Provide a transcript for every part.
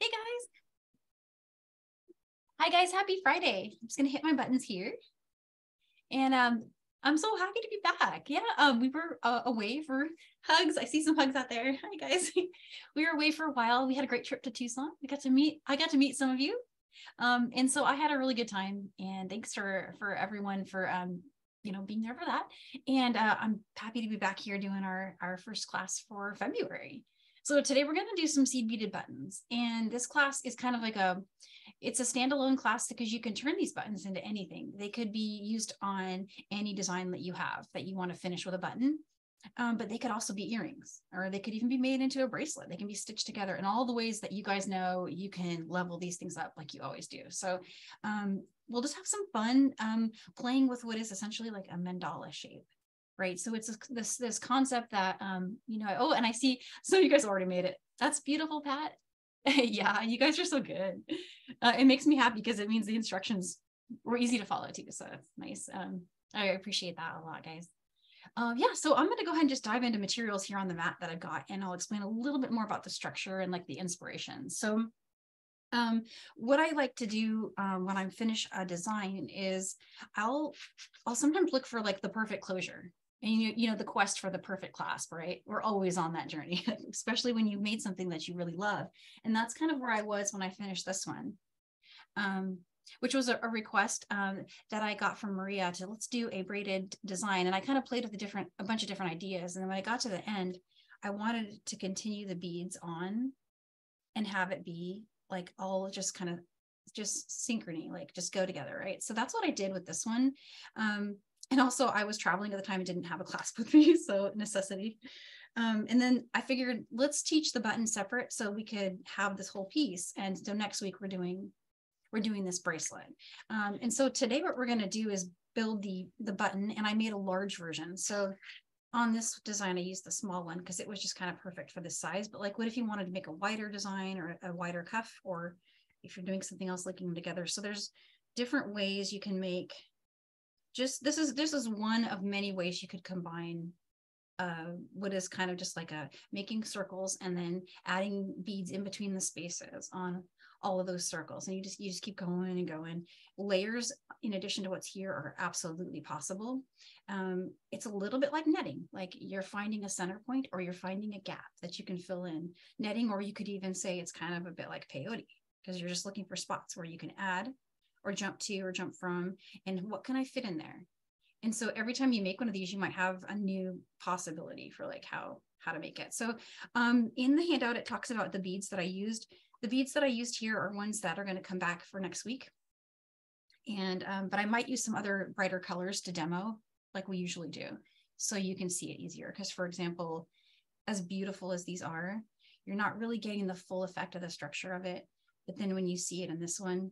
Hey guys. Hi guys, happy Friday. I'm just gonna hit my buttons here. And I'm so happy to be back. Yeah, we were away for hugs. I see some hugs out there. Hi guys. We were away for a while. We had a great trip to Tucson. I got to meet some of you. And so I had a really good time, and thanks for everyone for being there for that. And I'm happy to be back here doing our first class for February. So today we're going to do some seed beaded buttons, and this class is kind of like it's a standalone class because you can turn these buttons into anything. They could be used on any design that you have that you want to finish with a button. But they could also be earrings, or they could even be made into a bracelet. They can be stitched together in all the ways that you guys know you can level these things up like you always do. So we'll just have some fun playing with what is essentially like a mandala shape, right? So it's this concept that, oh, and I see some of you guys already made it. That's beautiful, Pat. Yeah, you guys are so good. It makes me happy because it means the instructions were easy to follow too. So that's nice. I appreciate that a lot, guys. Yeah, so I'm going to go ahead and just dive into materials here on the mat that I've got, and I'll explain a little bit more about the structure and like the inspiration. So what I like to do when I finish a design is I'll sometimes look for like the perfect closure. And you know, the quest for the perfect clasp, right? We're always on that journey, especially when you've made something that you really love. And that's kind of where I was when I finished this one. Which was a request that I got from Maria to let's do a braided design. And I kind of played with a bunch of different ideas. And then when I got to the end, I wanted to continue the beads on and have it be like all just kind of just synchrony, like just go together, right? So that's what I did with this one. And also I was traveling at the time and didn't have a clasp with me, so necessity. And then I figured let's teach the button separate so we could have this whole piece. And so next week we're doing this bracelet. And so today what we're going to do is build the button, and I made a large version. So on this design, I used the small one because it was just kind of perfect for this size. But like, what if you wanted to make a wider design or a wider cuff, or if you're doing something else, linking them together? So there's different ways you can make this is one of many ways you could combine what is kind of just like making circles and then adding beads in between the spaces on all of those circles. And you just keep going and going. Layers in addition to what's here are absolutely possible. It's a little bit like netting, like you're finding a center point or you're finding a gap that you can fill in. Netting, or you could even say it's kind of a bit like peyote, because you're just looking for spots where you can add or jump to or jump from, and what can I fit in there? And so every time you make one of these, you might have a new possibility for like how to make it. So in the handout, it talks about the beads that I used. The beads that I used here are ones that are going to come back for next week. And but I might use some other brighter colors to demo like we usually do, so you can see it easier. Because for example, as beautiful as these are, you're not really getting the full effect of the structure of it. But then when you see it in this one,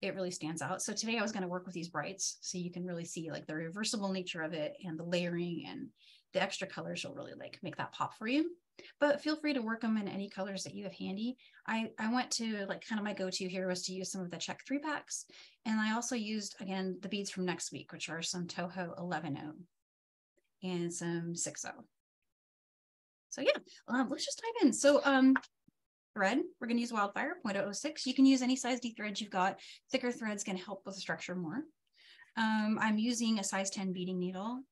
it really stands out. So today I was going to work with these brights so you can really see like the reversible nature of it, and the layering and the extra colors will really like make that pop for you. But feel free to work them in any colors that you have handy. I went to like kind of my go-to here was to use some of the Czech 3-packs. And I also used, again, the beads from next week, which are some Toho 11-0 and some 6-0. So yeah, let's just dive in. So thread, we're going to use Wildfire 0.006. You can use any size D threads you've got. Thicker threads can help with the structure more. I'm using a size 10 beading needle,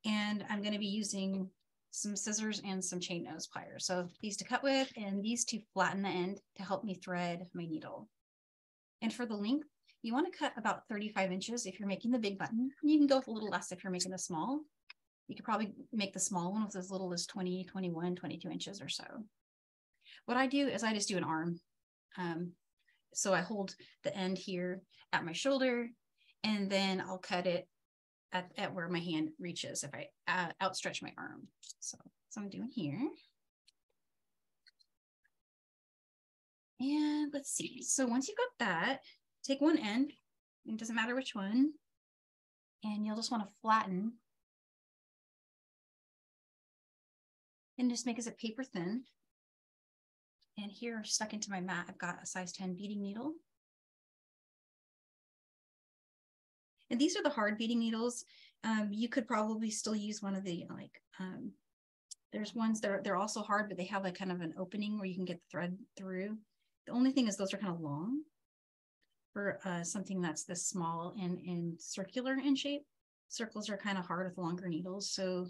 and I'm going to be using some scissors and some chain nose pliers. So these to cut with, and these to flatten the end to help me thread my needle. And for the length, you want to cut about 35 inches if you're making the big button. You can go with a little less if you're making the small. You could probably make the small one with as little as 20, 21, 22 inches or so. What I do is I just do an arm. So I hold the end here at my shoulder, and then I'll cut it at where my hand reaches if I outstretch my arm. So I'm doing here. And let's see. So once you've got that, take one end, it doesn't matter which one, and you'll just want to flatten and just make it paper thin. And here, stuck into my mat, I've got a size 10 beading needle. And these are the hard beading needles. You could probably still use one of the there's ones that they're also hard, but they have like kind of an opening where you can get the thread through. The only thing is those are kind of long for something that's this small and circular in shape. Circles are kind of hard with longer needles. So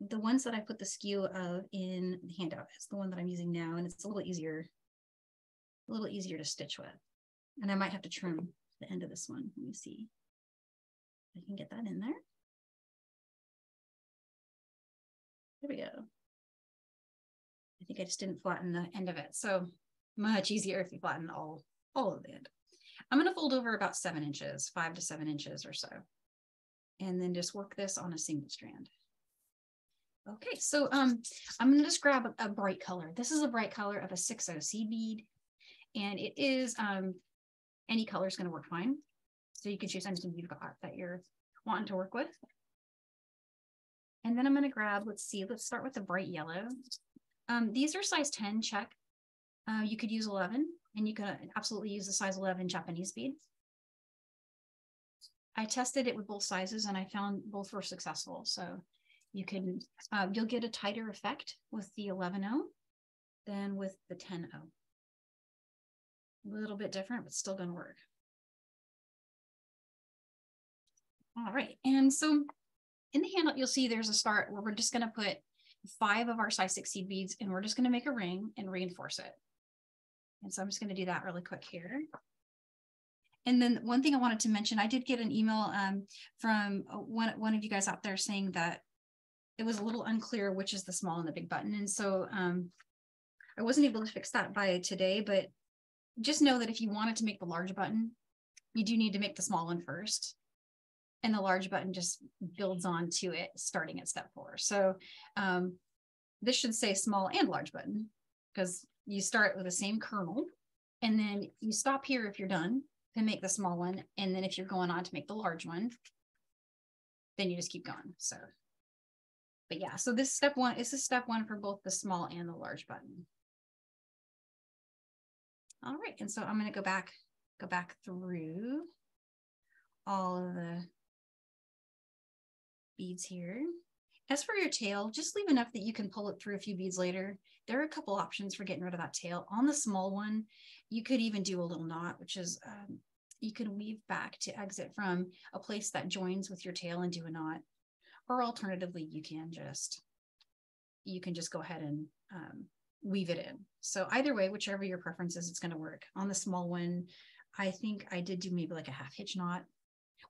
the ones that I put the SKU of in the handout is the one that I'm using now, and it's a little easier to stitch with. And I might have to trim the end of this one. Let me see. I can get that in there. There we go. I think I just didn't flatten the end of it. So much easier if you flatten all of the end. I'm going to fold over about 7 inches, 5 to 7 inches or so. And then just work this on a single strand. Okay, so I'm going to just grab a bright color. This is a bright color of a 6/0 seed bead. And it is, any color is going to work fine. So you can choose anything you've got that you're wanting to work with. And then I'm going to grab, let's start with the bright yellow. These are size 10 Czech. You could use 11, and you could absolutely use the size 11 Japanese bead. I tested it with both sizes, and I found both were successful. So you can, you'll get a tighter effect with the 11/0 than with the 10/0. A little bit different, but still going to work. All right, and so in the handout, you'll see there's a start where we're just going to put 5 of our size 6 seed beads, and we're just going to make a ring and reinforce it. And so I'm just going to do that really quick here. And then one thing I wanted to mention, I did get an email from one of you guys out there saying that it was a little unclear which is the small and the big button. And so I wasn't able to fix that by today, but just know that if you wanted to make the large button, you do need to make the small one first. And the large button just builds on to it starting at step 4. So this should say small and large button because you start with the same kernel and then you stop here if you're done to make the small one. And then if you're going on to make the large one, then you just keep going. So, but yeah, so this step 1 is step 1 for both the small and the large button. All right, and so I'm going to go back through all of the beads here. As for your tail, just leave enough that you can pull it through a few beads later. There are a couple options for getting rid of that tail. On the small one, you could even do a little knot, which is you can weave back to exit from a place that joins with your tail and do a knot. Or alternatively, you can just go ahead and weave it in. So either way, whichever your preference is, it's going to work. On the small one, I think I did do maybe like a half hitch knot.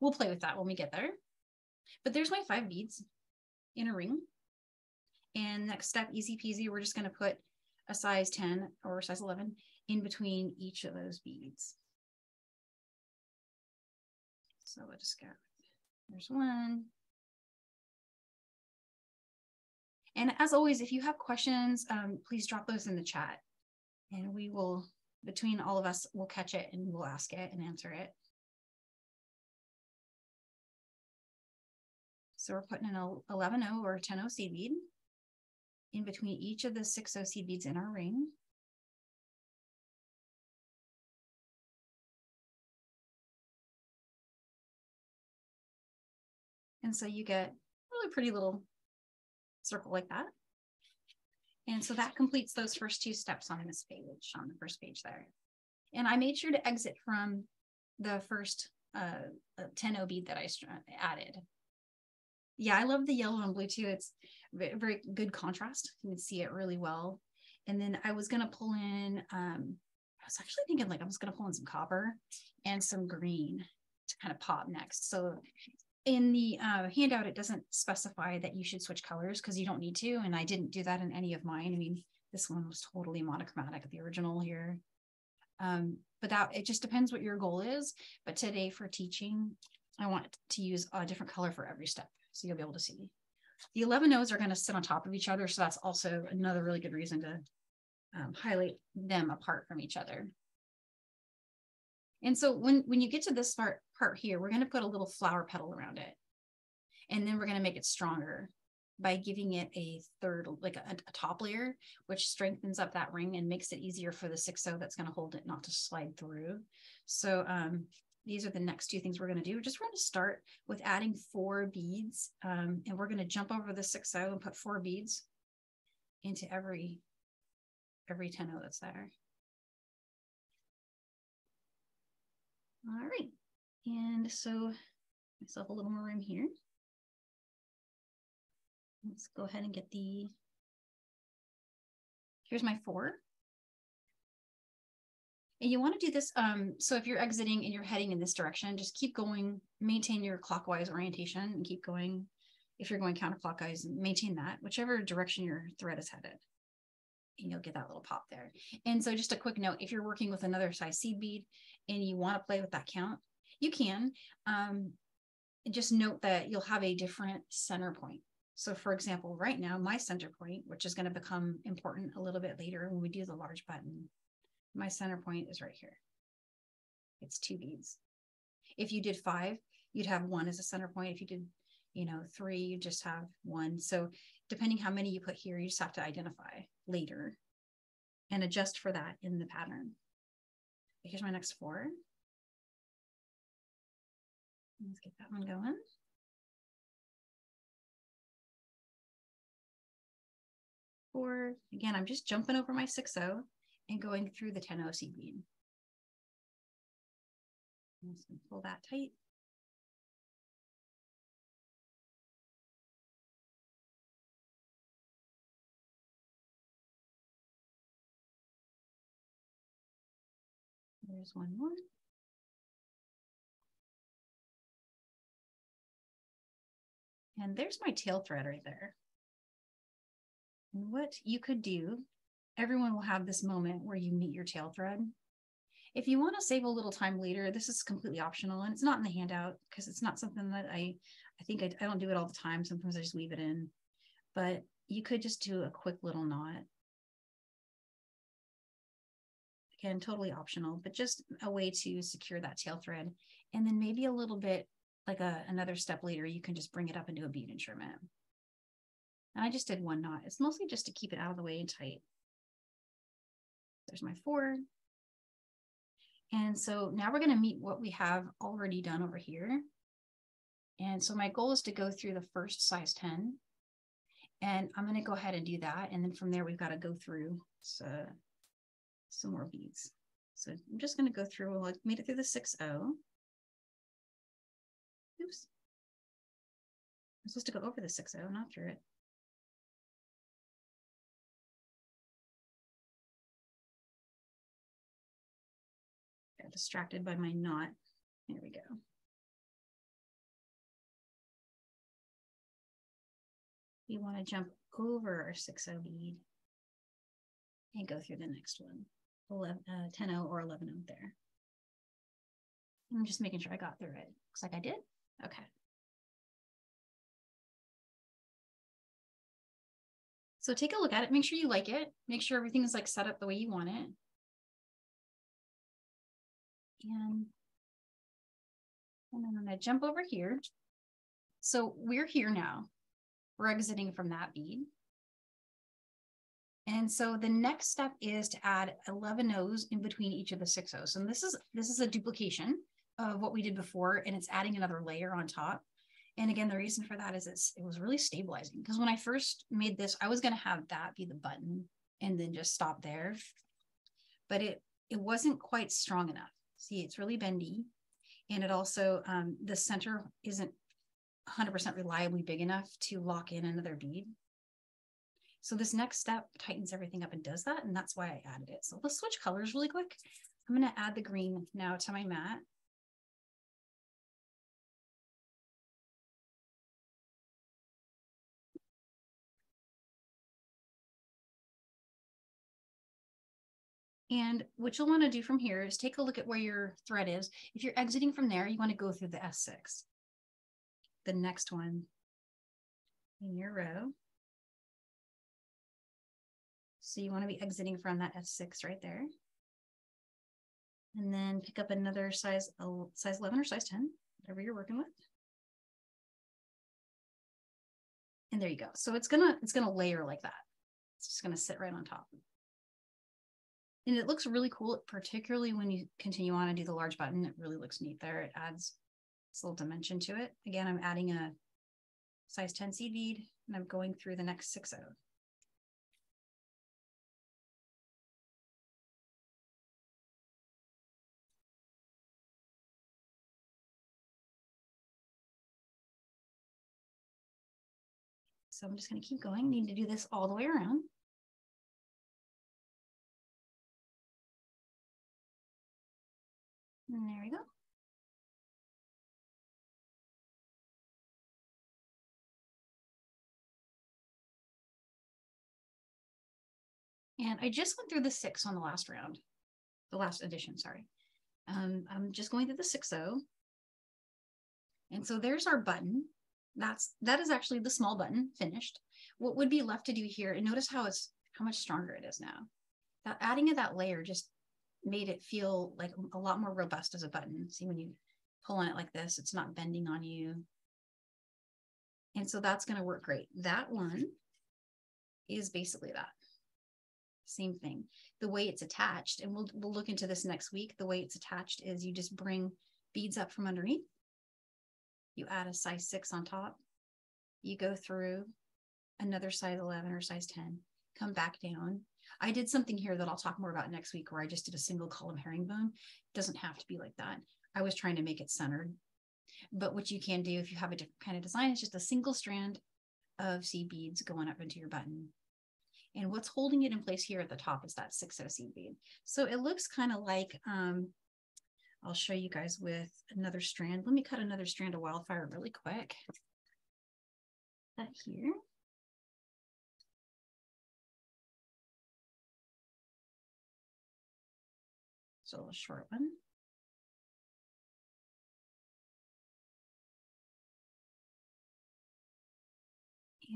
We'll play with that when we get there. But there's my 5 beads in a ring. And next step, easy peasy, we're just going to put a size 10 or size 11 in between each of those beads. So we'll just go, there's one. And as always, if you have questions, please drop those in the chat. And we will, between all of us, we'll catch it and we'll ask it and answer it. So we're putting an 11/0 or 10/0 seed bead in between each of the 6/0 seed beads in our ring. And so you get a really pretty little circle like that. And so that completes those first 2 steps on this page, on the first page there. And I made sure to exit from the first 10/0 bead that I added. Yeah, I love the yellow and blue too. It's very good contrast. You can see it really well. And then I was going to pull in, I was actually thinking like I was going to pull in some copper and some green to kind of pop next. So in the handout, it doesn't specify that you should switch colors because you don't need to. And I didn't do that in any of mine. I mean, this one was totally monochromatic, the original here. But it just depends what your goal is. But today for teaching, I want to use a different color for every step. So you'll be able to see. The 11/0s are going to sit on top of each other. So that's also another really good reason to highlight them apart from each other. And so when you get to this part here, we're going to put a little flower petal around it. And then we're going to make it stronger by giving it a third, like a top layer, which strengthens up that ring and makes it easier for the 6/0 that's going to hold it not to slide through. So these are the next 2 things we're going to do. We're going to start with adding 4 beads. And we're going to jump over the 6/0 and put 4 beads into every every 10 that's there. All right. And so myself a little more room here. Let's go ahead and get here's my 4. And you want to do this, so if you're exiting and you're heading in this direction, just keep going, maintain your clockwise orientation and keep going. If you're going counterclockwise, maintain that, whichever direction your thread is headed. And you'll get that little pop there. And so just a quick note, if you're working with another size seed bead and you want to play with that count, you can. Just note that you'll have a different center point. So for example, right now, my center point, which is going to become important a little bit later when we do the large button, my center point is right here. It's 2 beads. If you did 5, you'd have 1 as a center point. If you did, 3, you just have 1. So depending how many you put here, you just have to identify later and adjust for that in the pattern. Here's my next 4. Let's get that one going. 4. Again, I'm just jumping over my 6/0 and going through the 10/0 seed bead. I'm just going to pull that tight. There's one more. And there's my tail thread right there. And what you could do, everyone will have this moment where you meet your tail thread. If you want to save a little time later, this is completely optional and it's not in the handout because it's not something that I don't do it all the time. Sometimes I just weave it in, but you could just do a quick little knot. Again, totally optional, but just a way to secure that tail thread. And then maybe a little bit like another step later, you can just bring it up into a bead instrument. And I just did 1 knot. It's mostly just to keep it out of the way and tight. There's my 4. And so now we're going to meet what we have already done over here. And so my goal is to go through the first size 10. And I'm going to go ahead and do that. And then from there, we've got to go through some more beads. So I'm just going to go through, well, I made it through the 6/0. Oops. I'm supposed to go over the 6/0, not through it. Got distracted by my knot. There we go. We want to jump over our 6/0 bead and go through the next one. 10/0 or 11/0 there. I'm just making sure I got through it. Looks like I did. Okay. So take a look at it. Make sure you like it. Make sure everything is like set up the way you want it. And then I'm going to jump over here. So we're here now. We're exiting from that bead. And so the next step is to add 11/0s in between each of the 6/0s. And this is a duplication of what we did before, and it's adding another layer on top. And again, the reason for that is it was really stabilizing, because when I first made this, I was going to have that be the button and then just stop there. But it wasn't quite strong enough. See, it's really bendy. And it also, the center isn't 100% reliably big enough to lock in another bead. So this next step tightens everything up and does that. And that's why I added it. So let's switch colors really quick. I'm going to add the green now to my mat. And what you'll want to do from here is take a look at where your thread is. If you're exiting from there, you want to go through the S6, the next one in your row. So you want to be exiting from that S6 right there. And then pick up another size 11 or size 10, whatever you're working with. And there you go. So it's gonna layer like that. It's just gonna sit right on top. And it looks really cool, particularly when you continue on and do the large button. It really looks neat there. It adds this little dimension to it. Again, I'm adding a size 10 seed bead, and I'm going through the next 6/0. So I'm just going to keep going. Need to do this all the way around. And there we go. And I just went through the 6 on the last round, the last edition, sorry. I'm just going through the 6-0. And so there's our button. That is actually the small button finished. What would be left to do here, and notice how much stronger it is now. That adding of that layer just made it feel like a lot more robust as a button. See, when you pull on it like this, it's not bending on you. And so that's going to work great. That one is basically that. Same thing. The way it's attached, and we'll look into this next week. The way it's attached is you just bring beads up from underneath. You add a size 6 on top. You go through another size 11 or size 10, come back down. I did something here that I'll talk more about next week where I just did a single column herringbone. It doesn't have to be like that. I was trying to make it centered. But what you can do if you have a different kind of design is just a single strand of seed beads going up into your button. And what's holding it in place here at the top is that 6-0 seed bead. So it looks kind of like, I'll show you guys with another strand. Let me cut another strand of Wildfire really quick. That here. So a short one.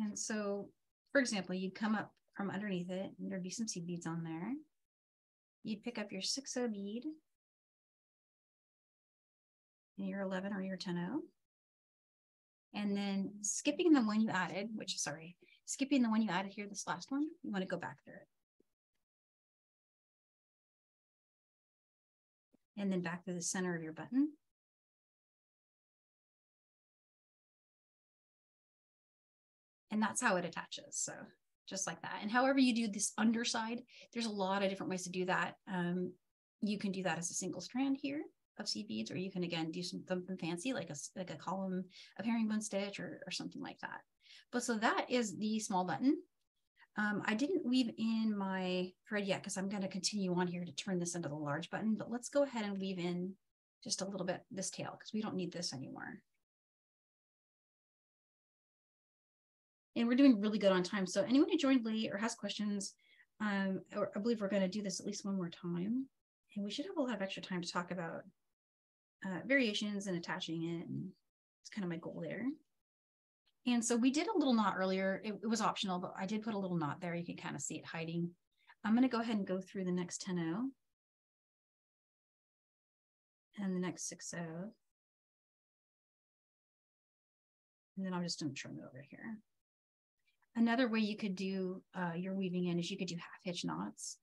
And so, for example, you'd come up from underneath it, and there'd be some seed beads on there. You'd pick up your 6-0 bead and your 11 or your 10-0. And then skipping the one you added, skipping the one you added here, this last one, you want to go back through it. And then back to the center of your button. And that's how it attaches. So just like that. And however you do this underside, there's a lot of different ways to do that. You can do that as a single strand here of seed beads, or you can again do something fancy like a column of herringbone stitch or something like that. But so that is the small button. I didn't weave in my thread yet because I'm going to continue on here to turn this into the large button, but let's go ahead and weave in just a little bit this tail because we don't need this anymore. And we're doing really good on time. So anyone who joined late or has questions, or I believe we're going to do this at least one more time. And we should have a lot of extra time to talk about variations and attaching it. And it's kind of my goal there. And so we did a little knot earlier. It was optional, but I did put a little knot there. You can kind of see it hiding. I'm going to go ahead and go through the next 10-0 and the next 6-0. And then I'm just going to trim it over here. Another way you could do your weaving in is you could do half hitch knots.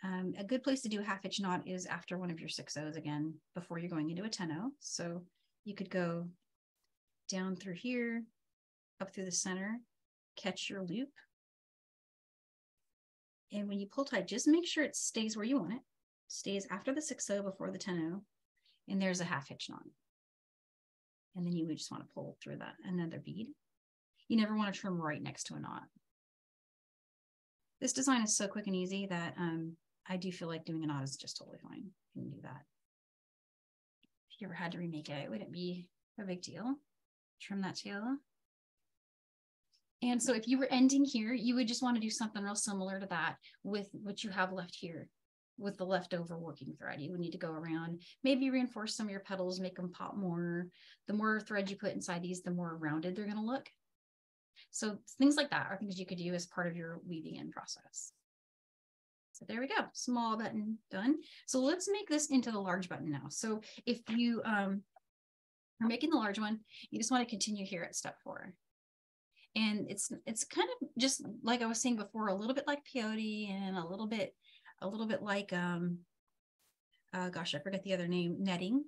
A good place to do a half hitch knot is after one of your 6-0s again, before you're going into a 10-0. So you could go down through here, up through the center, catch your loop. And when you pull tight, just make sure it stays where you want it. Stays after the 6-0, before the 10-0, and there's a half hitch knot. And then you would just want to pull through that another bead. You never want to trim right next to a knot. This design is so quick and easy that I do feel like doing a knot is just totally fine. You can do that. If you ever had to remake it, it wouldn't be a big deal. Trim that tail. And so if you were ending here, you would just want to do something real similar to that with what you have left here with the leftover working thread. You would need to go around, maybe reinforce some of your petals, make them pop more. The more thread you put inside these, the more rounded they're going to look. So things like that are things you could do as part of your weaving in process. So there we go, small button done. So let's make this into the large button now. So if you are making the large one, you just want to continue here at step 4. And it's kind of just like I was saying before, a little bit like peyote and a little bit like gosh, I forget the other name, netting.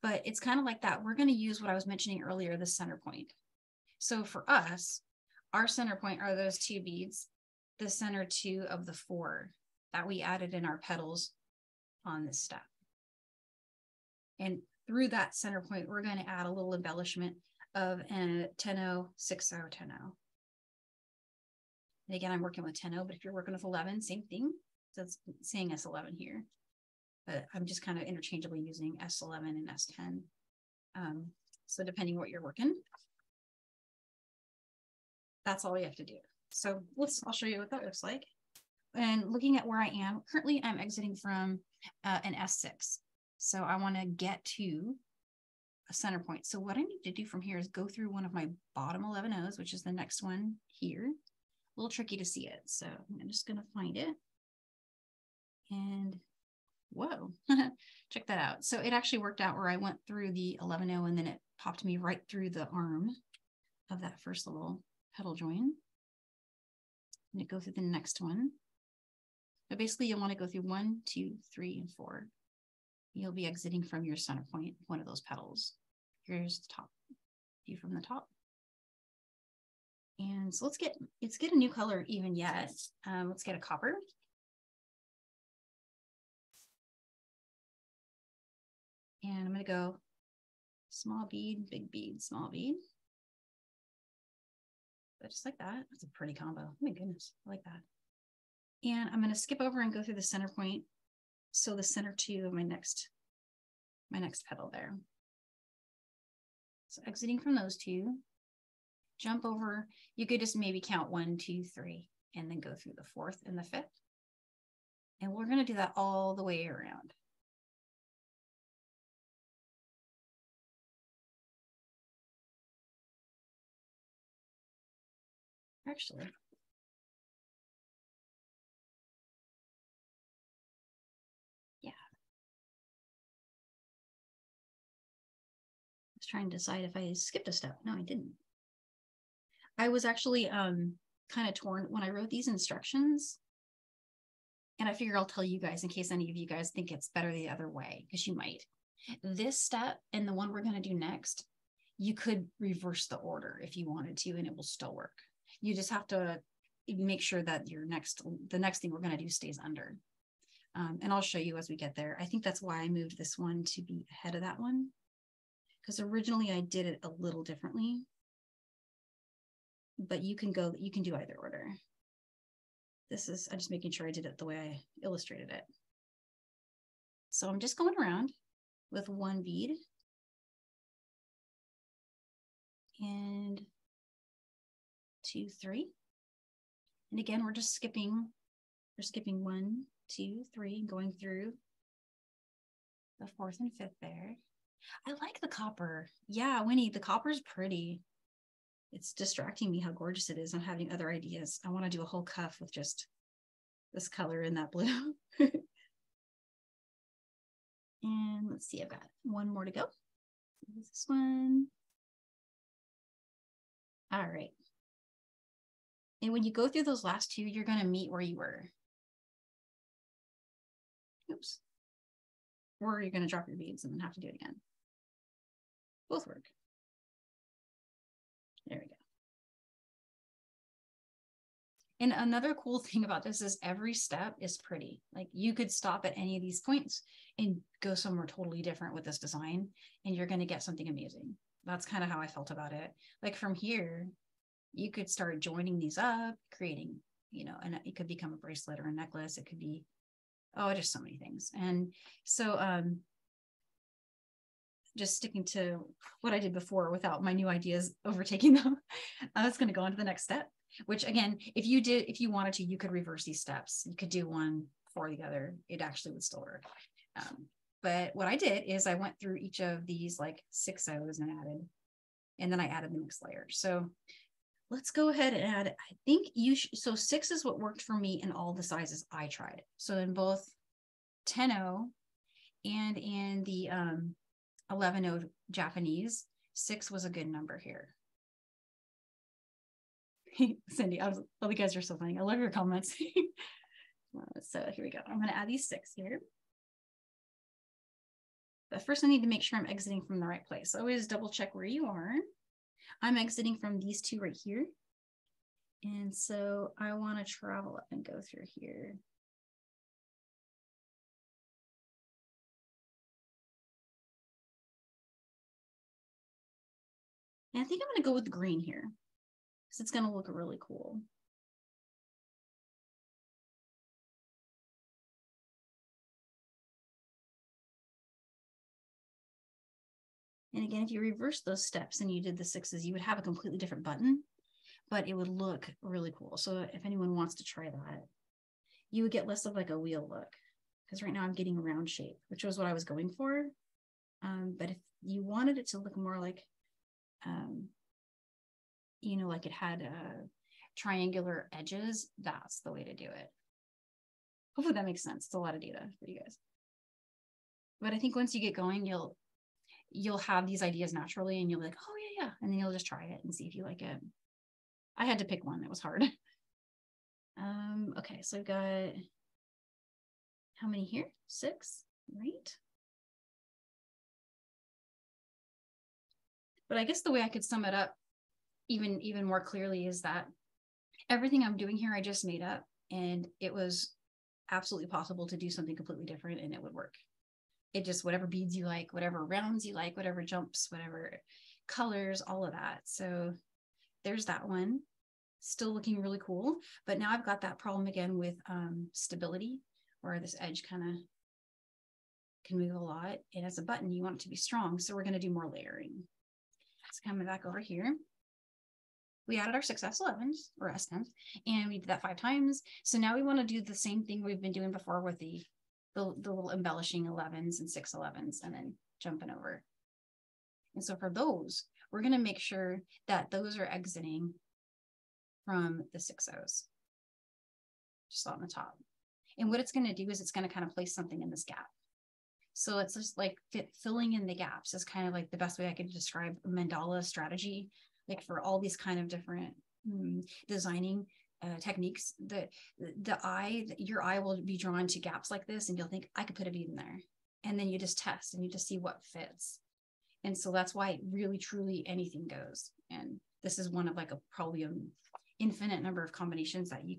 But it's kind of like that. We're going to use what I was mentioning earlier, the center point. So for us, our center point are those 2 beads, the center 2 of the 4 that we added in our petals on this step. And through that center point, we're going to add a little embellishment of a 10-0, 6-0, 10-0. And again, I'm working with 10-0, but if you're working with 11, same thing. So it's saying S11 here, but I'm just kind of interchangeably using S11 and S10. So depending what you're working, that's all you have to do. So I'll show you what that looks like. And looking at where I am, currently I'm exiting from an S6. So I want to get to a center point. So what I need to do from here is go through one of my bottom 11 O's, which is the next one here. A little tricky to see it. So I'm just going to find it. And whoa, check that out. So it actually worked out where I went through the 11-0 and then it popped me right through the arm of that first little petal join. And it goes through the next one. But basically you want to go through 1, 2, 3, and 4. You'll be exiting from your center point, one of those petals. Here's the top view from the top. And so let's get a new color even yet. Let's get a copper. And I'm going to go small bead, big bead, small bead. But just like that. That's a pretty combo. Oh my goodness, I like that. And I'm going to skip over and go through the center point. So the center 2 of my next petal there. So exiting from those 2, jump over. You could just maybe count 1, 2, 3, and then go through the 4th and the 5th. And we're going to do that all the way around. Actually, yeah. I was trying to decide if I skipped a step. No, I didn't. I was actually kind of torn when I wrote these instructions. And I figure I'll tell you guys in case any of you guys think it's better the other way, because you might. This step and the one we're going to do next, you could reverse the order if you wanted to, and it will still work. You just have to make sure that the next thing we're going to do stays under. And I'll show you as we get there. I think that's why I moved this one to be ahead of that one, because originally I did it a little differently. But you can do either order. I'm just making sure I did it the way I illustrated it. So I'm just going around with 1 bead. And 2, 3. And again, we're skipping 1, 2, 3, and going through the 4th and 5th there. I like the copper. Yeah, Winnie, the copper's pretty. It's distracting me how gorgeous it is. I'm having other ideas. I want to do a whole cuff with just this color and that blue. And let's see, I've got one more to go. This one. All right. And when you go through those last 2, you're going to meet where you were. Oops. Or you're going to drop your beads and then have to do it again. Both work. There we go. And another cool thing about this is every step is pretty. Like you could stop at any of these points and go somewhere totally different with this design, and you're going to get something amazing. That's kind of how I felt about it. Like from here, you could start joining these up, creating, and it could become a bracelet or a necklace. It could be, just so many things. And so, just sticking to what I did before without my new ideas overtaking them, I was going to go on to the next step, which again, if you wanted to, you could reverse these steps. You could do one before the other. It actually would still work. But what I did is I went through each of these like 6 O's and then I added the next layer. So let's go ahead and add, I think so 6 is what worked for me in all the sizes I tried. So in both 10-0 and in the 11-0 Japanese, 6 was a good number here. Cindy, all you guys are so funny. I love your comments. So here we go. I'm going to add these 6 here. But first I need to make sure I'm exiting from the right place. Always double check where you are. I'm exiting from these 2 right here. And so I want to travel up and go through here. And I think I'm going to go with green here because it's going to look really cool. And again, if you reverse those steps and you did the 6s, you would have a completely different button, but it would look really cool. So if anyone wants to try that, you would get less of like a wheel look, because right now I'm getting a round shape, which was what I was going for. But if you wanted it to look more like, you know, like it had triangular edges, that's the way to do it. Hopefully that makes sense. It's a lot of data for you guys. But I think once you get going, you'll have these ideas naturally, and you'll be like, oh yeah, yeah. And then you'll just try it and see if you like it. I had to pick one that was hard. Okay, so I've got how many here? 6, right? But I guess the way I could sum it up even more clearly is that everything I'm doing here, I just made up, and it was absolutely possible to do something completely different and it would work. It just, whatever beads you like, whatever rounds you like, whatever jumps, whatever colors, all of that. So there's that one, still looking really cool. But now I've got that problem again with stability, where this edge kind of can move a lot. And as a button, you want it to be strong. So we're going to do more layering. So coming back over here, we added our 6S11s or S10s, and we did that 5 times. So now we want to do the same thing we've been doing before with the little embellishing 11s and 611s, and then jumping over. And so for those, we're going to make sure that those are exiting from the 6Os, just on the top. And what it's going to do is it's going to kind of place something in this gap. So it's just like filling in the gaps is kind of like the best way I could describe a mandala strategy, like for all these kind of different designing techniques. Your eye will be drawn to gaps like this, and you'll think, I could put a bead in there. And then you just test and you just see what fits. And so that's why really, truly anything goes. And this is one of like probably an infinite number of combinations that you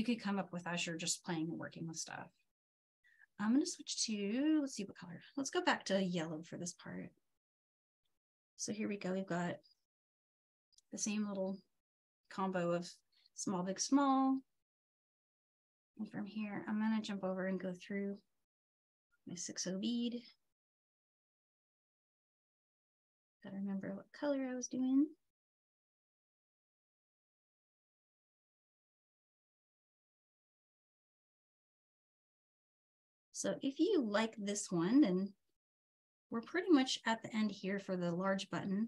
could come up with as you're just playing and working with stuff. I'm going to switch to, let's see what color. Let's go back to yellow for this part. So here we go. We've got the same little combo of small, big, small. And from here, I'm going to jump over and go through my 6O bead. Gotta remember what color I was doing. So if you like this one, then we're pretty much at the end here for the large button.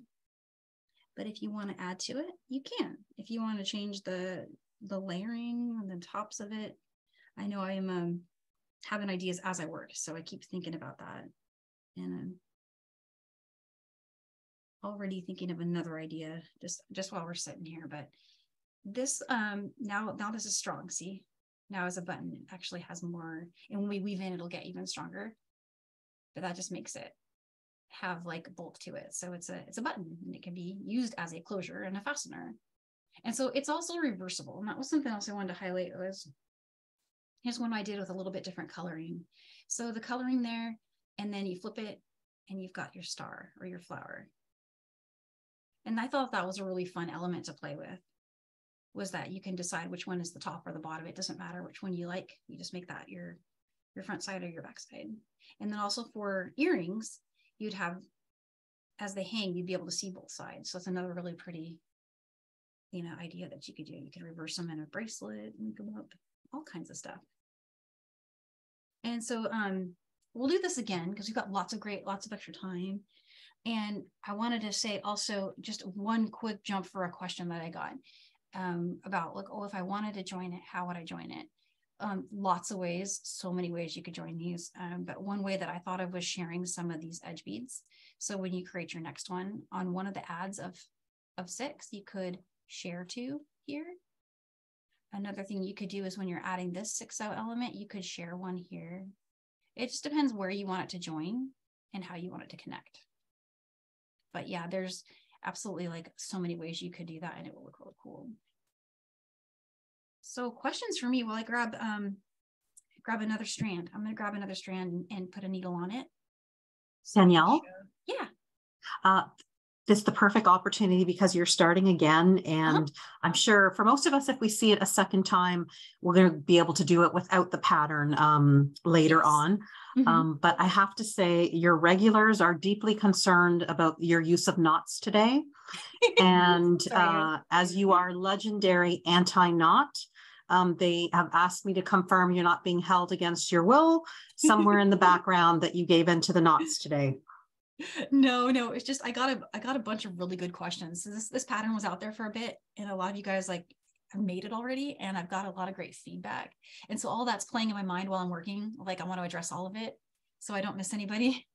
But if you want to add to it, you can. If you want to change the layering on the tops of it, I know I am having ideas as I work, so I keep thinking about that. And I'm already thinking of another idea just while we're sitting here. But this now this is strong. See, now as a button, it actually has more, and when we weave in, it'll get even stronger. But that just makes it have like bulk to it. So it's a button, and it can be used as a closure and a fastener. And so it's also reversible. And that was something else I wanted to highlight. Here's one I did with a little bit different coloring. So the coloring there, and then you flip it and you've got your star or your flower. And I thought that was a really fun element to play with, was that you can decide which one is the top or the bottom. It doesn't matter which one you like. You just make that your front side or your back side. And then also for earrings, you'd have, as they hang, you'd be able to see both sides. So it's another really pretty, idea that you could do. You could reverse them in a bracelet, link them up, all kinds of stuff. And so we'll do this again because we've got lots of extra time. And I wanted to say also just one quick jump for a question that I got about like, if I wanted to join it, how would I join it? Lots of ways, so many ways you could join these. But one way that I thought of was sharing some of these edge beads. So when you create your next one, on one of the ads of 6, you could share 2 here. Another thing you could do is when you're adding this 6O element, you could share 1 here. It just depends where you want it to join and how you want it to connect. But yeah, there's absolutely like so many ways you could do that, and it will look really cool. So questions for me while I grab another strand. I'm going to grab another strand and put a needle on it. Danielle? Yeah. it's the perfect opportunity because you're starting again. And I'm sure for most of us, if we see it a second time, we're going to be able to do it without the pattern later on. But I have to say your regulars are deeply concerned about your use of knots today. And as you are legendary anti-knot, they have asked me to confirm you're not being held against your will somewhere in the background that you gave into the knots today. No, it's just I got a bunch of really good questions. So this pattern was out there for a bit, and a lot of you guys like have made it already, and I've got a lot of great feedback. And so all that's playing in my mind while I'm working. Like I want to address all of it so I don't miss anybody.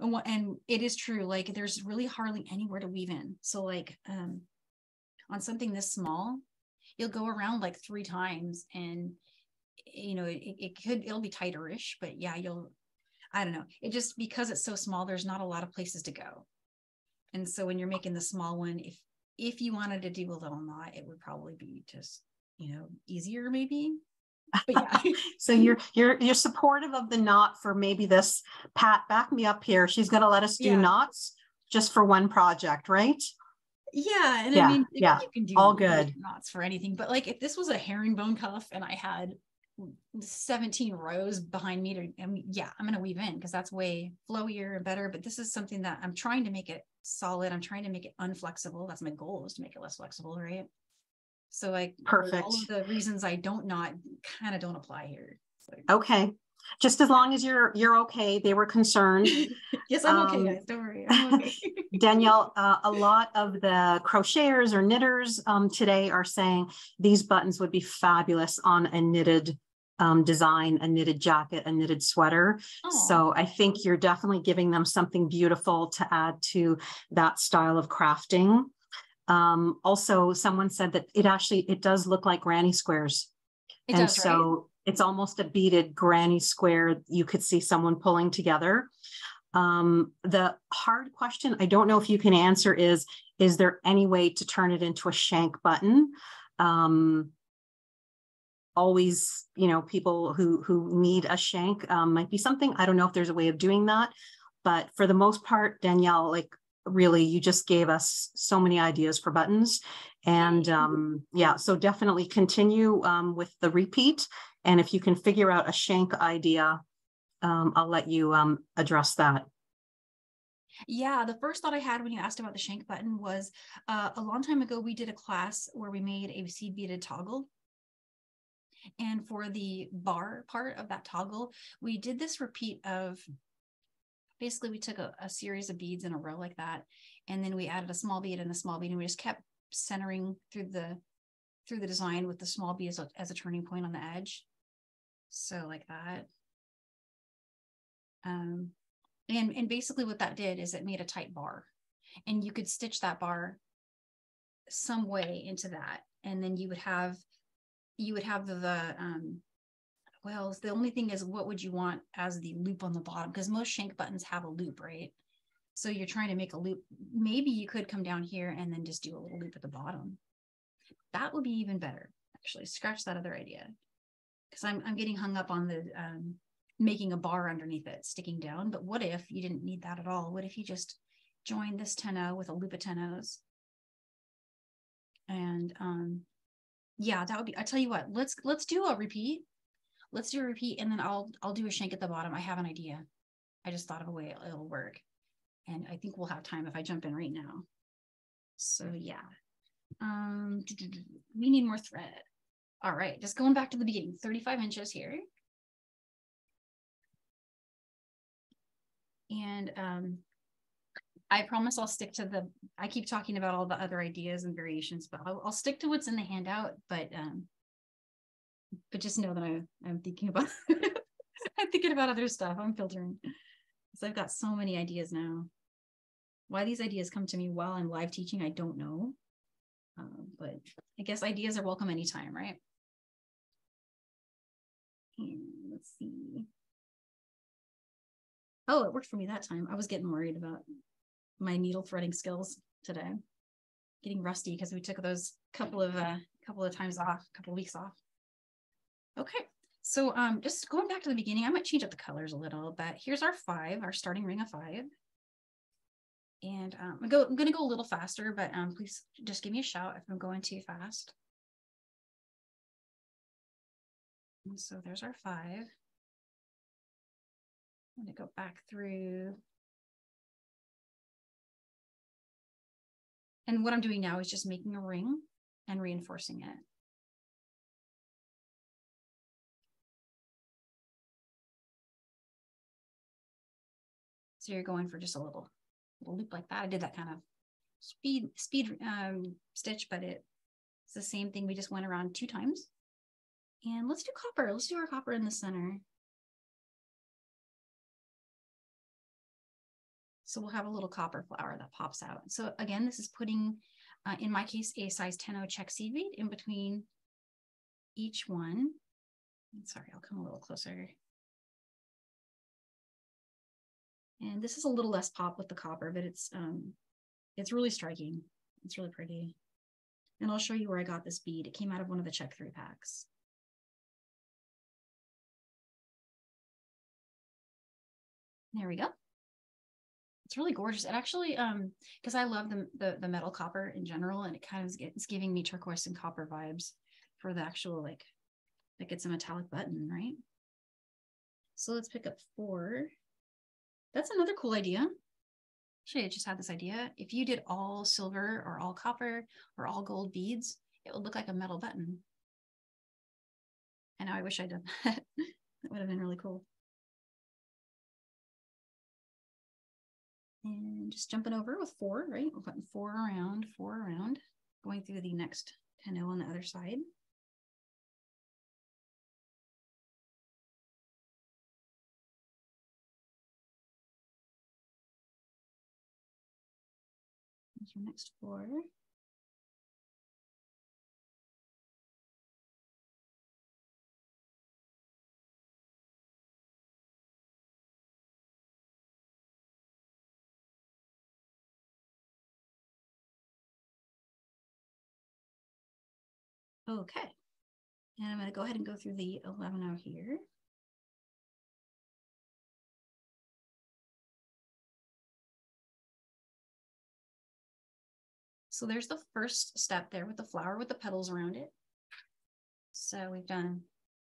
And it is true, like there's really hardly anywhere to weave in. So like on something this small, you'll go around like 3 times, and you know it'll be tighterish, but yeah, I don't know. It just, because it's so small, there's not a lot of places to go. And so when you're making the small one, if you wanted to do a little knot, it would probably be just, you know, easier maybe. But yeah. So you're supportive of the knot for maybe this. Pat, back me up here. She's going to let us do knots just for one project, right? Yeah. And I mean, you can do all good knots for anything, but like if this was a herringbone cuff and I had 17 rows behind me to, I'm going to weave in because that's way flowier and better. But this is something that I'm trying to make it solid. I'm trying to make it unflexible. That's my goal, is to make it less flexible, right? So like perfect. All of the reasons I don't knot kind of don't apply here. So. Okay. Just as long as you're okay. They were concerned. Yes, I'm okay, guys. Don't worry. I'm okay. Danielle, a lot of the crocheters or knitters today are saying these buttons would be fabulous on a knitted design, a knitted jacket, a knitted sweater. Aww. So I think you're definitely giving them something beautiful to add to that style of crafting. Also, someone said that it does look like granny squares. It does, so right? It's almost a beaded granny square you could see someone pulling together. The hard question, I don't know if you can answer, is there any way to turn it into a shank button? Always, you know, people who need a shank might be something. I don't know if there's a way of doing that, but for the most part, Danielle, like really, you just gave us so many ideas for buttons. And so definitely continue with the repeat. And if you can figure out a shank idea, I'll let you address that. Yeah, the first thought I had when you asked about the shank button was a long time ago, we did a class where we made a seed beaded toggle. And for the bar part of that toggle, we did this repeat of, basically we took a series of beads in a row like that, and then we added a small bead and a small bead, and we just kept centering through the design with the small bead as a turning point on the edge. So like that. And basically what that did is it made a tight bar, and you could stitch that bar some way into that, and then you would have the well, the only thing is, what would you want as the loop on the bottom? Because most shank buttons have a loop, right? So you're trying to make a loop. Maybe you could come down here and then just do a little loop at the bottom. That would be even better, actually. Scratch that other idea, because I'm getting hung up on the making a bar underneath it sticking down. But what if you didn't need that at all? What if you just joined this 10-0 with a loop of 10-0s? And yeah, that would be, I tell you what, let's do a repeat. Let's do a repeat, and then I'll do a shank at the bottom. I have an idea. I just thought of a way it'll work. And I think we'll have time if I jump in right now. So yeah. We need more thread. All right, just going back to the beginning, 35 inches here. And I promise I'll stick to I keep talking about all the other ideas and variations, but I'll stick to what's in the handout, but just know that I'm thinking about I'm thinking about other stuff. I'm filtering, because I've got so many ideas now. Why these ideas come to me while I'm live teaching, I don't know. But I guess ideas are welcome anytime, right? And let's see. Oh, it worked for me that time. I was getting worried about my needle threading skills today. Getting rusty because we took those couple of times off, couple of weeks off. Okay, so just going back to the beginning, I might change up the colors a little, but here's our 5, our starting ring of 5. And I'm going to go a little faster, but please just give me a shout if I'm going too fast. And so there's our 5. I'm going to go back through. And what I'm doing now is just making a ring and reinforcing it. So you're going for just a little loop like that. I did that kind of speed stitch, but it's the same thing. We just went around 2 times. And let's do copper. Let's do our copper in the center. So we'll have a little copper flower that pops out. So again, this is putting, in my case, a size 10 Czech seed bead in between each one. Sorry, I'll come a little closer. And this is a little less pop with the copper, but it's really striking. It's really pretty. And I'll show you where I got this bead. It came out of one of the Czech 3-packs. There we go. It's really gorgeous. It actually, because I love the metal copper in general, and it kind of it's giving me turquoise and copper vibes for the actual like it's a metallic button, right? So let's pick up 4. That's another cool idea. Actually, I just had this idea. If you did all silver or all copper or all gold beads, it would look like a metal button. And now I wish I'd done that. That would have been really cool. And just jumping over with 4, right? We're putting 4 around, going through the next 10 on the other side. There's your next 4. Okay, and I'm going to go ahead and go through the 11 here. So there's the first step there with the flower with the petals around it. So we've done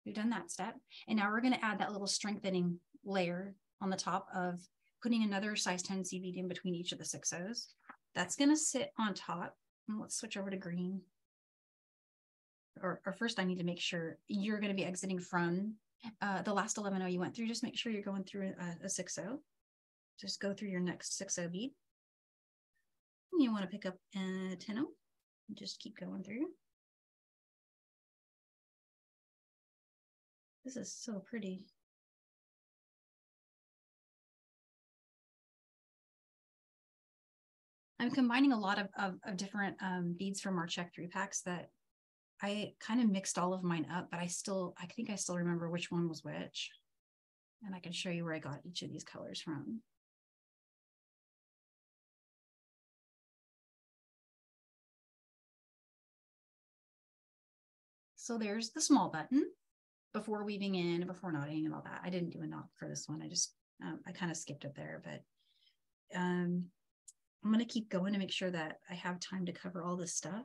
that step, and now we're going to add that little strengthening layer on the top of putting another size 10 seed bead in between each of the 6 O's. That's going to sit on top. And let's switch over to green. Or first I need to make sure you're going to be exiting from the last 11 you went through. Just make sure you're going through a 6-0. Just go through your next 6-0 bead. And you want to pick up a 10-0 and just keep going through. This is so pretty. I'm combining a lot of different beads from our Czech 3-packs that I kind of mixed all of mine up, but I think I still remember which one was which. And I can show you where I got each of these colors from. So there's the small button before weaving in, before knotting and all that. I didn't do a knot for this one. I just, I kind of skipped it there, but I'm going to keep going to make sure that I have time to cover all this stuff.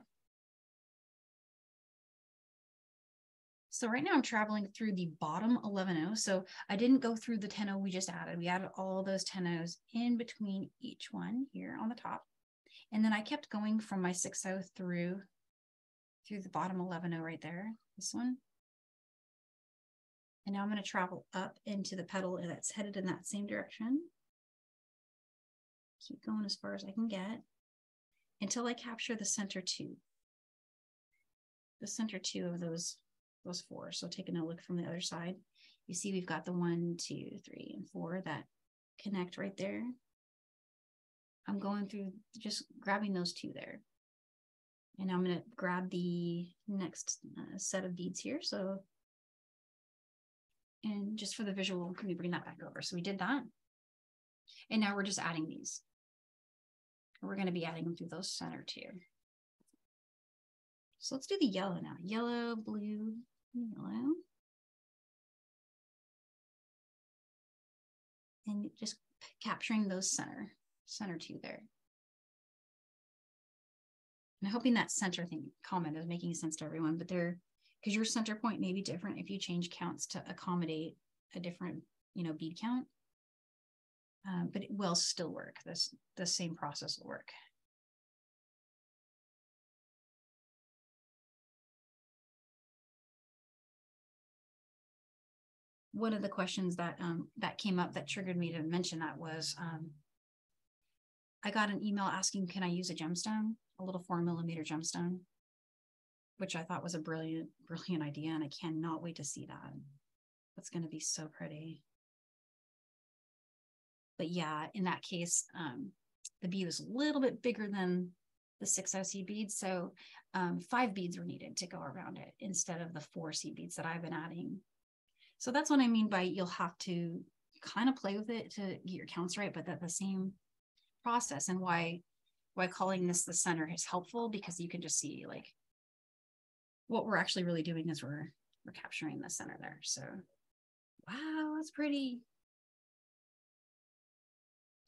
So right now I'm traveling through the bottom 11 So I didn't go through the 10 we just added. We added all those 10 in between each one here on the top. And then I kept going from my 6-0 through the bottom 11 right there, this one. And now I'm going to travel up into the petal that's headed in that same direction. Keep going as far as I can get until I capture the center 2. The center 2 of those 4. So taking a look from the other side, you see we've got the 1, 2, 3, and 4 that connect right there. I'm going through just grabbing those 2 there. And I'm going to grab the next set of beads here. So, and just for the visual, let me bring that back over. So we did that. And now we're just adding these. We're going to be adding them through those center 2. So let's do the yellow now. Yellow, blue, yellow. And just capturing those center 2 there. I'm hoping that center thing comment is making sense to everyone, but because your center point may be different if you change counts to accommodate a different, bead count. But it will still work. The same process will work. One of the questions that came up that triggered me to mention that was, I got an email asking, can I use a gemstone, a little 4mm gemstone, which I thought was a brilliant, brilliant idea. And I cannot wait to see that. That's going to be so pretty. But yeah, in that case, the bead was a little bit bigger than the 6OC beads. So 5 beads were needed to go around it instead of the 4C beads that I've been adding. So that's what I mean by you'll have to kind of play with it to get your counts right, but that the same process, and why calling this the center is helpful, because you can just see like what we're actually really doing is we're capturing the center there. So wow, that's pretty.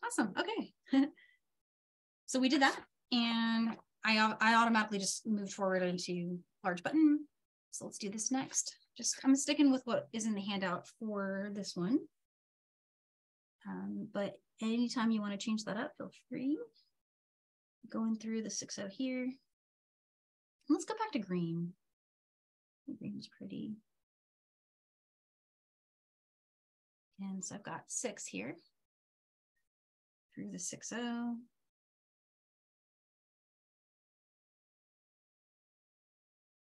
Awesome. Okay. So we did that, and I automatically just moved forward into large button. So let's do this next. I'm sticking with what is in the handout for this one. But anytime you want to change that up, feel free. Going through the 6O here. Let's go back to green. The green is pretty. And so I've got 6 here through the 6O.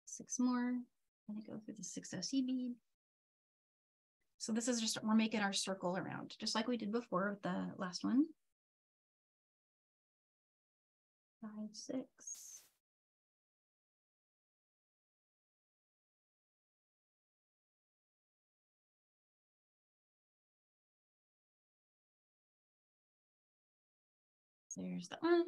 6 more. I'm going to go through the 6OC bead. So this is just, we're making our circle around, just like we did before with the last one. 5, 6. There's the one.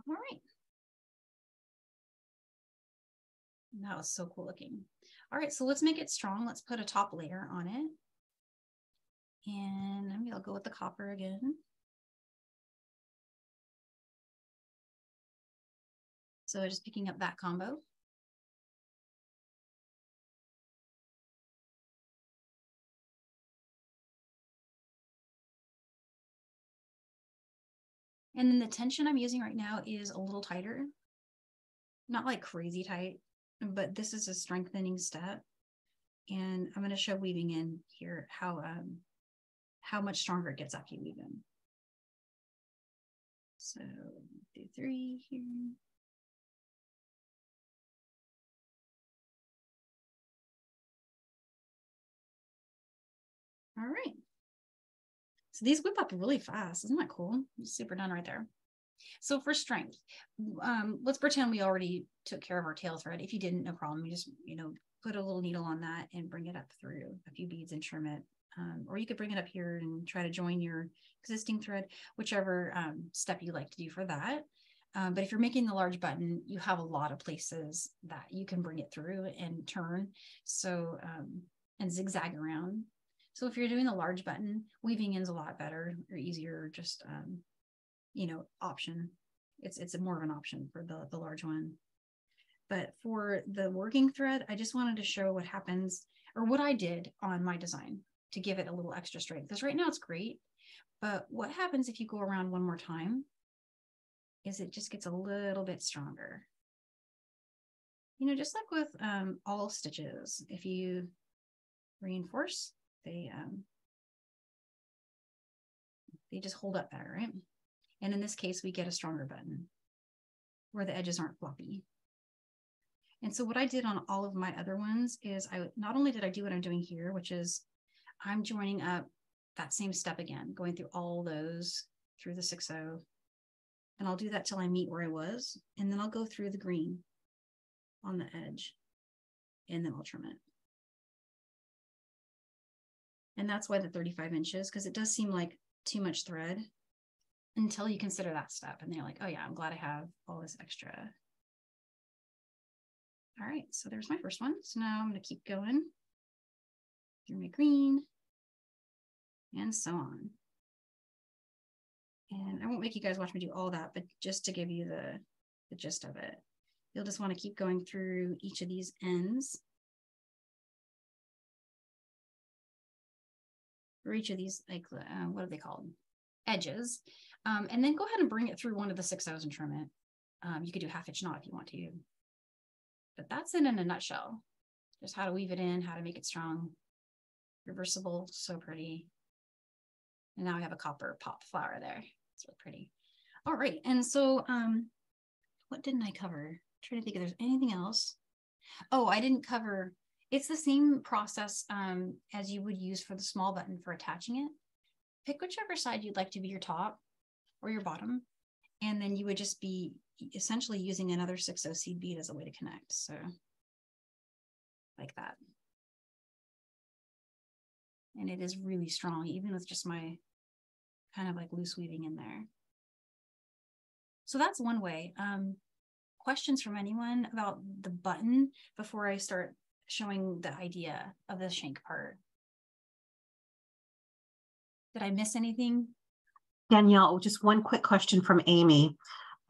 All right. That was so cool looking. All right, so let's make it strong. Let's put a top layer on it. And maybe I'll go with the copper again. So just picking up that combo. And then the tension I'm using right now is a little tighter. Not like crazy tight, but this is a strengthening step. And I'm going to show weaving in here how much stronger it gets after you weave in. So do 3 here. All right. So these whip up really fast. Isn't that cool? Super done right there. So for strength, let's pretend we already took care of our tail thread. If you didn't, no problem. You just, put a little needle on that and bring it up through a few beads and trim it. Or you could bring it up here and try to join your existing thread, whichever step you like to do for that. But if you're making the large button, you have a lot of places that you can bring it through and turn. So, and zigzag around. So if you're doing the large button, weaving in is a lot better or easier, just, option. It's more of an option for the large one. But for the working thread, I just wanted to show what happens, or what I did on my design to give it a little extra strength. Because right now it's great, but what happens if you go around one more time is it just gets a little bit stronger. Just like with all stitches, if you reinforce, they just hold up better, right? And in this case, we get a stronger button where the edges aren't floppy. And so what I did on all of my other ones is not only did I do what I'm doing here, which is I'm joining up that same step again, going through all those through the 6O. And I'll do that till I meet where I was. And then I'll go through the green on the edge and then I'll trim it. And that's why the 35 inches, because it does seem like too much thread until you consider that step. And they're like, oh yeah, I'm glad I have all this extra. All right, so there's my first one. So now I'm going to keep going through my green and so on. And I won't make you guys watch me do all that, but just to give you the gist of it, you'll just want to keep going through each of these ends, or each of these, like, what are they called? Edges. And then go ahead and bring it through one of the 6/0s and trim it. You could do 1/2 inch knot if you want to, but that's it in a nutshell. Just how to weave it in, how to make it strong, reversible, so pretty. And now we have a copper pop flower there. It's really pretty. All right, and so what didn't I cover? I'm trying to think if there's anything else. Oh, I didn't cover. It's the same process as you would use for the small button for attaching it. Pick whichever side you'd like to be your top or your bottom, and then you would just be essentially using another 6/0 seed bead as a way to connect. So like that. And it is really strong, even with just my kind of like loose weaving in there. So that's one way. Questions from anyone about the button before I start showing the idea of the shank part? Did I miss anything? Danielle, just one quick question from Amy.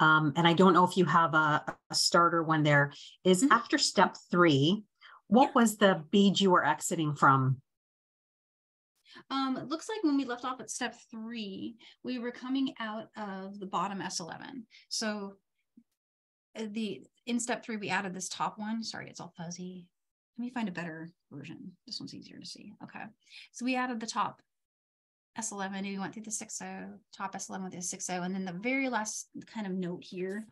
And I don't know if you have a starter one there. Is after step 3, what was the bead you were exiting from? It looks like when we left off at step 3, we were coming out of the bottom S11. So in step 3, we added this top one. Sorry, it's all fuzzy. Let me find a better version. This one's easier to see. Okay. So we added the top S11, and we went through the 6/0, top S11 with the 6/0. And then the very last kind of note here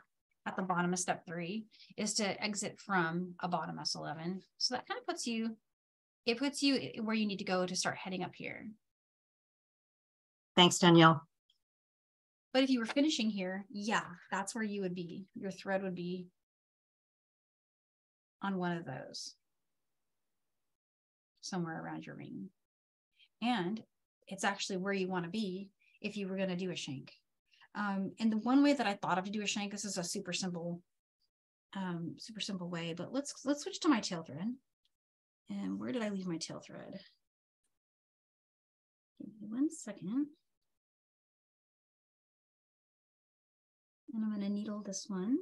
at the bottom of step 3 is to exit from a bottom S11. So that kind of puts you, it puts you where you need to go to start heading up here. Thanks, Danielle. But if you were finishing here, yeah, that's where you would be. Your thread would be on one of those, somewhere around your ring. And it's actually where you want to be if you were going to do a shank. And the one way that I thought of to do a shank, this is a super simple way, but let's switch to my tail thread. And where did I leave my tail thread? Give me 1 second. And I'm going to needle this one.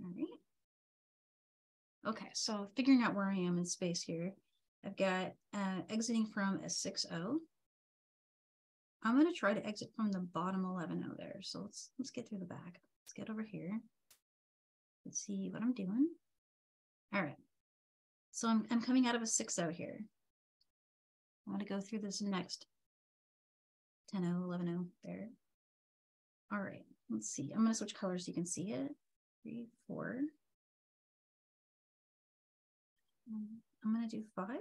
All right. Okay, so figuring out where I am in space here, I've got exiting from a 6/0. I'm going to try to exit from the bottom 11/0 there. So let's get through the back. Let's get over here. Let's see what I'm doing. All right. So I'm coming out of a 6/0 here. I want to go through this next 10/0, 11/0 there. All right. Let's see. I'm going to switch colors so you can see it. 3, 4. I'm going to do 5,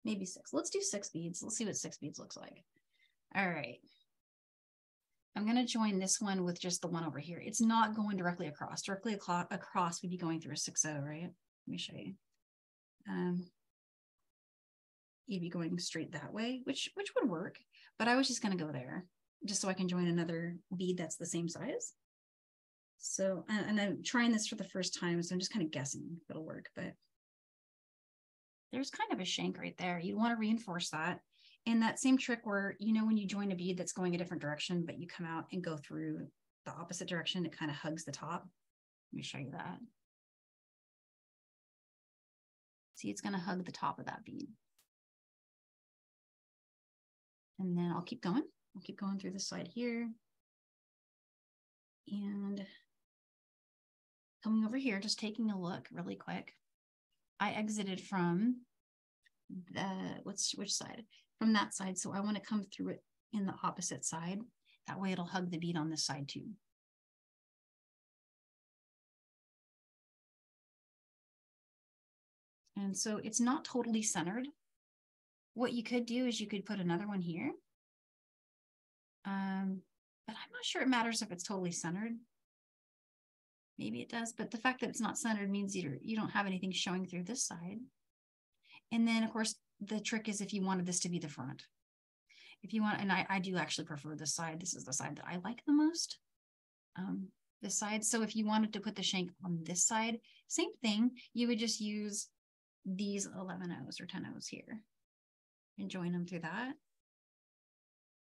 maybe 6. Let's do 6 beads. Let's see what 6 beads looks like. All right. I'm going to join this one with just the one over here. It's not going directly across. Directly across would be going through a 6/0, right? Let me show you. You'd be going straight that way, which would work, but I was just going to go there just so I can join another bead that's the same size. So, and I'm trying this for the first time, so I'm just kind of guessing if it'll work, but there's kind of a shank right there. You want to reinforce that. And that same trick where, you know, when you join a bead that's going a different direction, but you come out and go through the opposite direction, it kind of hugs the top. Let me show you that. See, it's going to hug the top of that bead. And then I'll keep going. I'll keep going through this side here. And coming over here, just taking a look really quick. I exited from the, which side? From that side. So I want to come through it in the opposite side. That way it'll hug the bead on this side too. And so it's not totally centered. What you could do is you could put another one here. But I'm not sure it matters if it's totally centered. Maybe it does, but the fact that it's not centered means you don't have anything showing through this side. And then of course, the trick is if you wanted this to be the front. If you want, and I do actually prefer this side. This is the side that I like the most, this side. So if you wanted to put the shank on this side, same thing, you would just use these 11 O's or 10 O's here and join them through that.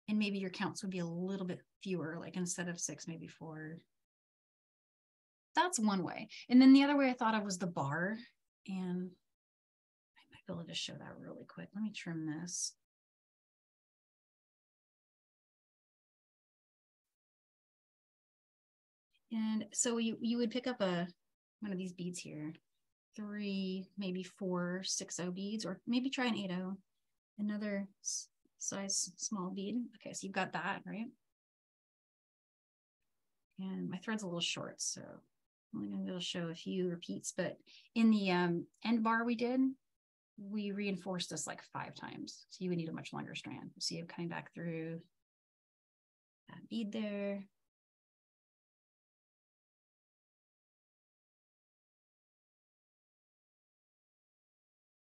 And maybe your counts would be a little bit fewer, like instead of 6, maybe 4. That's one way. And then the other way I thought of was the bar. And I might be able to show that really quick. Let me trim this. And so you would pick up one of these beads here, 3, maybe 4 6-0 beads, or maybe try an 8-0, another size small bead. Okay, so you've got that, right? And my thread's a little short, so I'm only gonna be able to show a few repeats, but in the end bar we reinforced this like 5 times. So you would need a much longer strand. See it coming back through that bead there.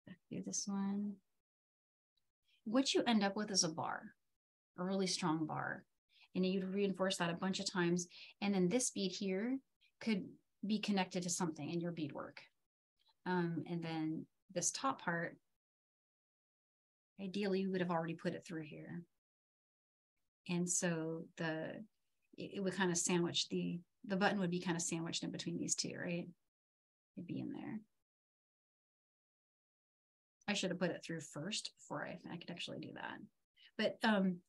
Back through this one. What you end up with is a bar, a really strong bar. And you'd reinforce that a bunch of times. And then this bead here could be connected to something in your beadwork. And then this top part, ideally you would have already put it through here. And so it would kind of sandwich, the button would be kind of sandwiched in between these two, right? It'd be in there. I should have put it through first before I could actually do that. But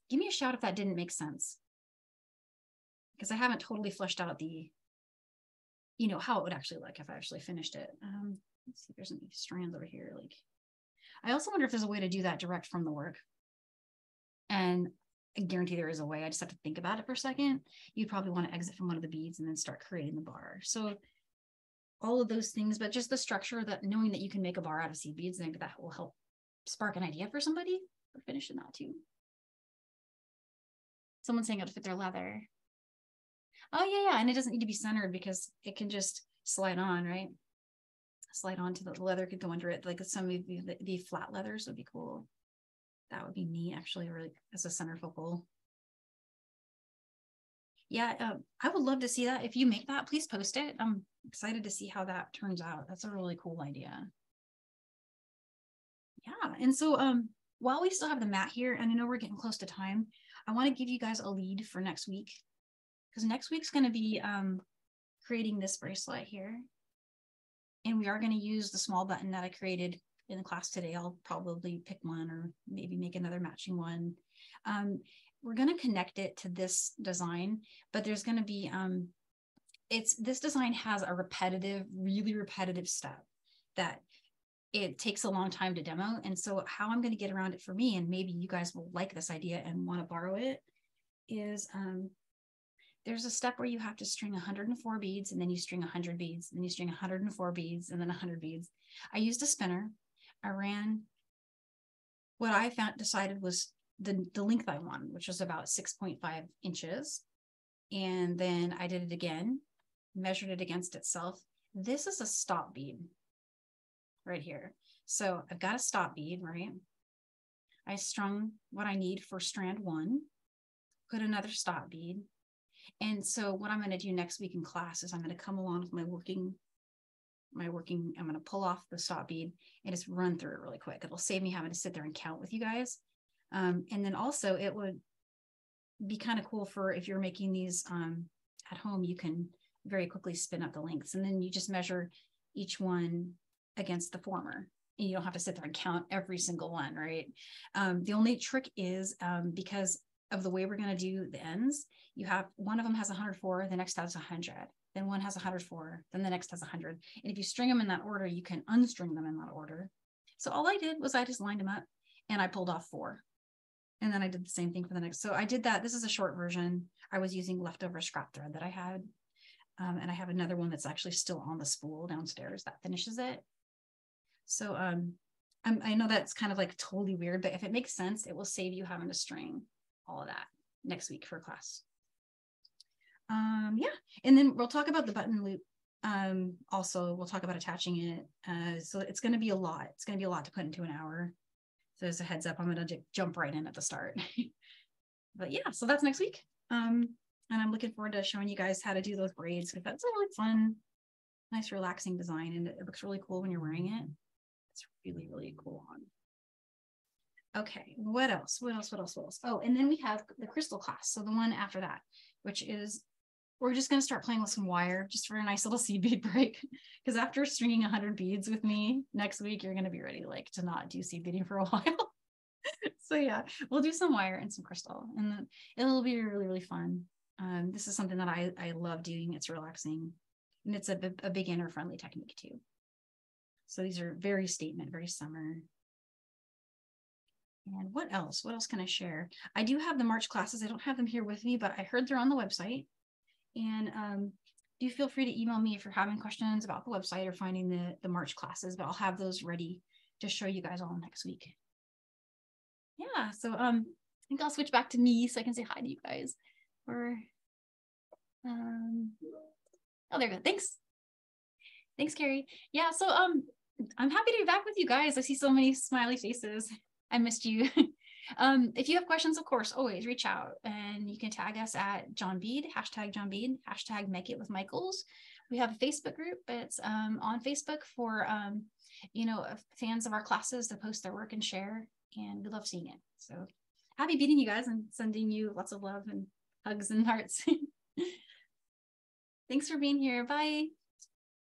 give me a shout if that didn't make sense. Because I haven't totally fleshed out how it would actually look if I actually finished it. Let's see if there's any strands over here. Like, I also wonder if there's a way to do that direct from the work. And I guarantee there is a way. I just have to think about it for a second. You'd probably want to exit from one of the beads and then start creating the bar. So all of those things, but just the structure, that knowing that you can make a bar out of seed beads, maybe that will help spark an idea for somebody for finishing that too. Someone's saying it'll fit their leather. Oh yeah, and it doesn't need to be centered because it can just slide on, right? Slide onto the leather, could go under it. Like some of the flat leathers would be cool. That would be neat, actually, really, as a center focal. Yeah, I would love to see that. If you make that, please post it. I'm excited to see how that turns out. That's a really cool idea. Yeah, and so while we still have the mat here, and I know we're getting close to time, I want to give you guys a lead for next week. Because next week's going to be creating this bracelet here. And we are going to use the small button that I created in the class today. I'll probably pick one or maybe make another matching one. We're going to connect it to this design, but there's going to be, this design has a really repetitive step that it takes a long time to demo. And so how I'm going to get around it for me, and maybe you guys will like this idea and want to borrow it, is there's a step where you have to string 104 beads, and then you string 100 beads, and then you string 104 beads, and then 100 beads. I used a spinner. I ran what I decided was the length I wanted, which was about 6.5 inches. And then I did it again, measured it against itself. This is a stop bead right here. So I've got a stop bead, right? I strung what I need for strand 1, put another stop bead. And so what I'm going to do next week in class is I'm going to come along with my working, I'm going to pull off the stop bead and just run through it really quick. It'll save me having to sit there and count with you guys. And then also it would be kind of cool for if you're making these at home, you can very quickly spin up the lengths, and then you just measure each one against the former. And you don't have to sit there and count every single one, right? The only trick is because of the way we're going to do the ends, you have one of them has 104, the next has 100, then one has 104, then the next has 100. And if you string them in that order, you can unstring them in that order. So all I did was I just lined them up and I pulled off 4. And then I did the same thing for the next. So I did that. This is a short version. I was using leftover scrap thread that I had. And I have another one that's actually still on the spool downstairs that finishes it. So I know that's kind of like totally weird, but if it makes sense, it will save you having to string all of that next week for class. Yeah, and then we'll talk about the button loop. Also, we'll talk about attaching it. So it's going to be a lot. It's going to be a lot to put into an hour. So as a heads up, I'm going to jump right in at the start. But yeah, so that's next week. And I'm looking forward to showing you guys how to do those braids, because that's a really fun, nice, relaxing design, and it looks really cool when you're wearing it. It's really, really cool on. Okay, what else? What else? What else? What else? Oh, and then we have the crystal class. So the one after that, which is, we're just going to start playing with some wire just for a nice little seed bead break. Because after stringing 100 beads with me next week, you're going to be ready like to not do seed beading for a while. So yeah, we'll do some wire and some crystal, and then it'll be really, really fun. This is something that I love doing. It's relaxing, and it's a beginner friendly technique too. So these are very statement, very summer. And what else? What else can I share? I do have the March classes. I don't have them here with me, but I heard they're on the website. And do feel free to email me if you're having questions about the website or finding the March classes, but I'll have those ready to show you guys all next week. Yeah, so I think I'll switch back to me so I can say hi to you guys. Or oh, there we go. Thanks, Carrie. Yeah, so I'm happy to be back with you guys. I see so many smiley faces. I missed you. If you have questions, of course, always reach out, and you can tag us at John Bead, #JohnBead, #Make It with Michaels. We have a Facebook group. It's on Facebook for you know, fans of our classes to post their work and share, and we love seeing it. So happy beading, you guys, and sending you lots of love and hugs and hearts. Thanks for being here. Bye.